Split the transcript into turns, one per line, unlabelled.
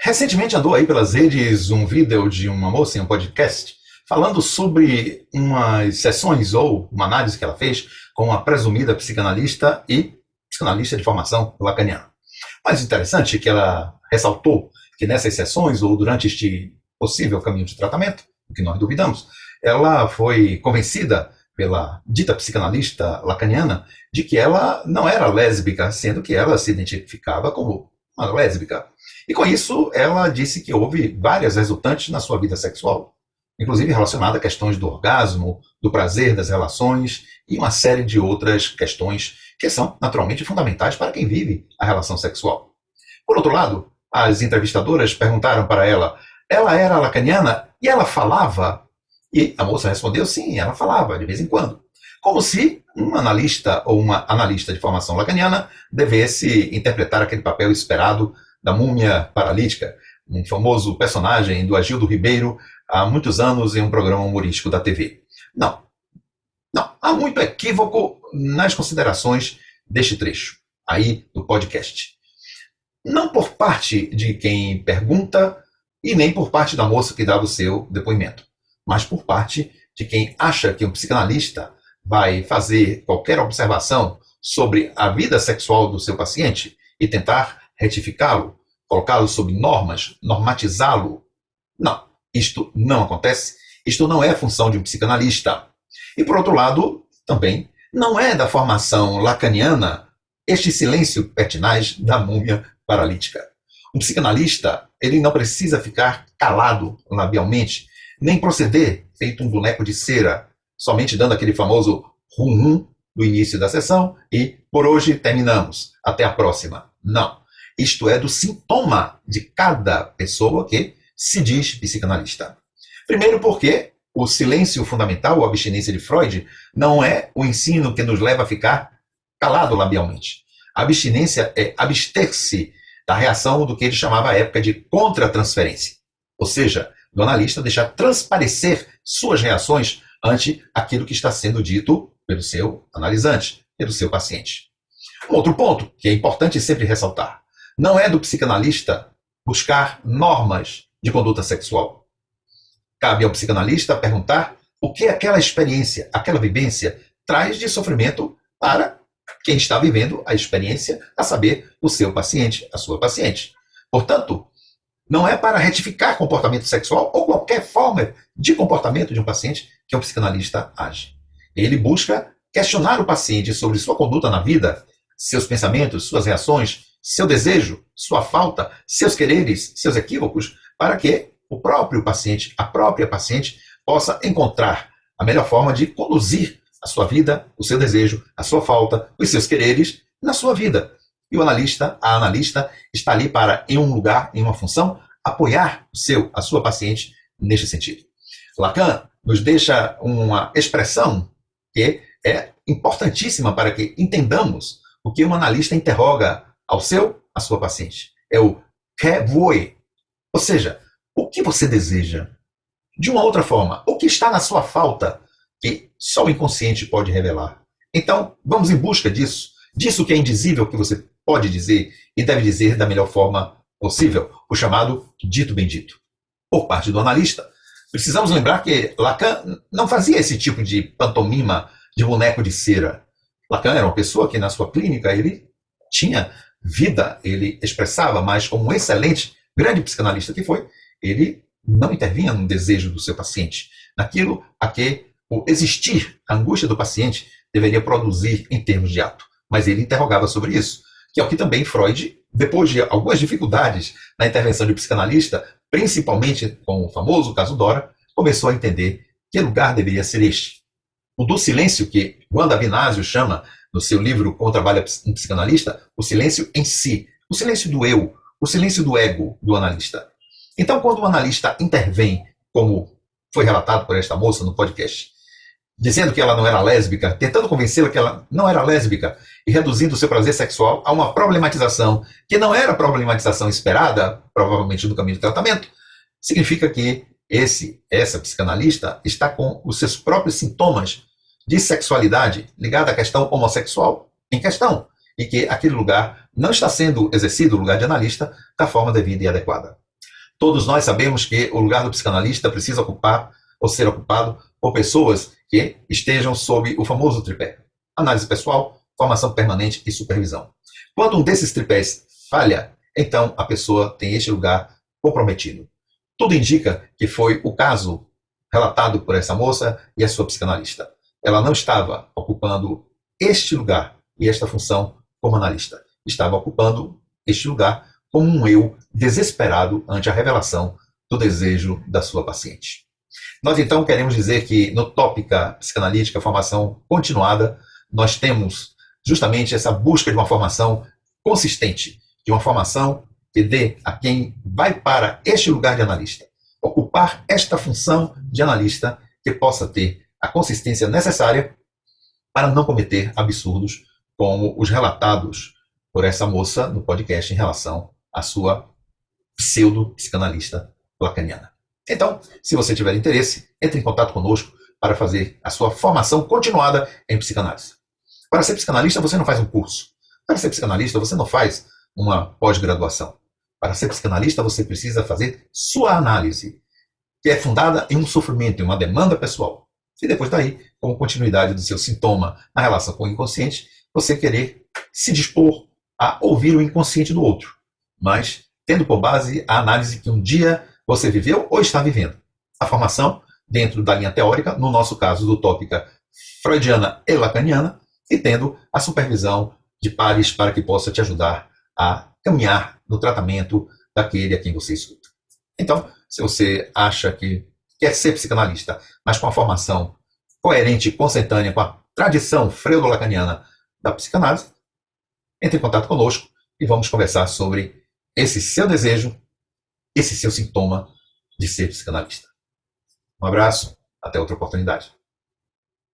Recentemente andou aí pelas redes um vídeo de uma moça em um podcast falando sobre umas sessões ou uma análise que ela fez com uma presumida psicanalista e psicanalista de formação lacaniana. Mais interessante é que ela ressaltou que nessas sessões ou durante este possível caminho de tratamento, o que nós duvidamos, ela foi convencida pela dita psicanalista lacaniana de que ela não era lésbica, sendo que ela se identificava como uma lésbica. E com isso, ela disse que houve várias resultantes na sua vida sexual, inclusive relacionada a questões do orgasmo, do prazer das relações e uma série de outras questões que são naturalmente fundamentais para quem vive a relação sexual. Por outro lado, as entrevistadoras perguntaram para ela era lacaniana e ela falava? E a moça respondeu sim, ela falava de vez em quando. Como se um analista ou uma analista de formação lacaniana devesse interpretar aquele papel esperado da múmia paralítica, um famoso personagem do Agildo Ribeiro há muitos anos em um programa humorístico da TV. Não, há muito equívoco nas considerações deste trecho aí do podcast. Não por parte de quem pergunta e nem por parte da moça que dava o seu depoimento, mas por parte de quem acha que um psicanalista vai fazer qualquer observação sobre a vida sexual do seu paciente e tentar retificá-lo, colocá-lo sob normas, normatizá-lo. Não, isto não acontece, isto não é função de um psicanalista. E por outro lado, também, não é da formação lacaniana este silêncio pertinaz da múmia paralítica. Um psicanalista, ele não precisa ficar calado labialmente, nem proceder feito um boneco de cera, somente dando aquele famoso rum-rum do início da sessão e por hoje terminamos, até a próxima. Não. Isto é do sintoma de cada pessoa que se diz psicanalista. Primeiro porque o silêncio fundamental, a abstinência de Freud, não é o ensino que nos leva a ficar calado labialmente. A abstinência é abster-se da reação do que ele chamava à época de contra-transferência. Ou seja, do analista deixar transparecer suas reações ante aquilo que está sendo dito pelo seu analisante, pelo seu paciente. Um outro ponto que é importante sempre ressaltar: não é do psicanalista buscar normas de conduta sexual. Cabe ao psicanalista perguntar o que aquela experiência, aquela vivência, traz de sofrimento para quem está vivendo a experiência, a saber, o seu paciente, a sua paciente. Portanto, não é para retificar comportamento sexual ou qualquer forma de comportamento de um paciente que um psicanalista age. Ele busca questionar o paciente sobre sua conduta na vida, seus pensamentos, suas reações, seu desejo, sua falta, seus quereres, seus equívocos, para que o próprio paciente, a própria paciente, possa encontrar a melhor forma de conduzir a sua vida, o seu desejo, a sua falta, os seus quereres na sua vida. E o analista, a analista, está ali para, em um lugar, em uma função, apoiar a sua paciente neste sentido. Lacan nos deixa uma expressão que é importantíssima para que entendamos o que um analista interroga à sua paciente. É o que vuoi, ou seja, o que você deseja? De uma outra forma, o que está na sua falta que só o inconsciente pode revelar? Então, vamos em busca disso que é indizível, que você pode dizer e deve dizer da melhor forma possível, o chamado dito bendito. Por parte do analista, precisamos lembrar que Lacan não fazia esse tipo de pantomima de boneco de cera. Lacan era uma pessoa que na sua clínica ele tinha vida, ele expressava, mas como um excelente, grande psicanalista que foi, ele não intervinha no desejo do seu paciente, naquilo a que o existir, a angústia do paciente deveria produzir em termos de ato. Mas ele interrogava sobre isso, que é o que também Freud, depois de algumas dificuldades na intervenção de psicanalista, principalmente com o famoso caso Dora, começou a entender que lugar deveria ser este. O do silêncio, que Juan Davinasio chama, no seu livro Como Trabalha um Psicanalista, o silêncio em si, o silêncio do eu, o silêncio do ego do analista. Então, quando o analista intervém, como foi relatado por esta moça no podcast, dizendo que ela não era lésbica, tentando convencê-la que ela não era lésbica e reduzindo o seu prazer sexual a uma problematização que não era a problematização esperada, provavelmente no caminho do tratamento, significa que essa psicanalista está com os seus próprios sintomas de sexualidade ligada à questão homossexual em questão, e que aquele lugar não está sendo exercido, o lugar de analista, da forma devida e adequada. Todos nós sabemos que o lugar do psicanalista precisa ocupar ou ser ocupado por pessoas que estejam sob o famoso tripé: análise pessoal, formação permanente e supervisão. Quando um desses tripés falha, então a pessoa tem este lugar comprometido. Tudo indica que foi o caso relatado por essa moça e a sua psicanalista. Ela não estava ocupando este lugar e esta função como analista. Estava ocupando este lugar como um eu desesperado ante a revelação do desejo da sua paciente. Nós, então, queremos dizer que no Tópica Psicanalítica Formação Continuada, nós temos justamente essa busca de uma formação consistente, de uma formação que dê a quem vai para este lugar de analista, ocupar esta função de analista, que possa ter a consistência necessária para não cometer absurdos como os relatados por essa moça no podcast em relação à sua pseudo-psicanalista lacaniana. Então, se você tiver interesse, entre em contato conosco para fazer a sua formação continuada em psicanálise. Para ser psicanalista, você não faz um curso. Para ser psicanalista, você não faz uma pós-graduação. Para ser psicanalista, você precisa fazer sua análise, que é fundada em um sofrimento, em uma demanda pessoal. E depois daí, como continuidade do seu sintoma na relação com o inconsciente, você querer se dispor a ouvir o inconsciente do outro, mas tendo por base a análise que um dia você viveu ou está vivendo. A formação dentro da linha teórica, no nosso caso do tópica freudiana e lacaniana, e tendo a supervisão de pares para que possa te ajudar a caminhar no tratamento daquele a quem você escuta. Então, se você acha que quer ser psicanalista, mas com a formação coerente e consentânea com a tradição freudo-lacaniana da psicanálise, entre em contato conosco e vamos conversar sobre esse seu desejo, esse seu sintoma de ser psicanalista. Um abraço, até outra oportunidade.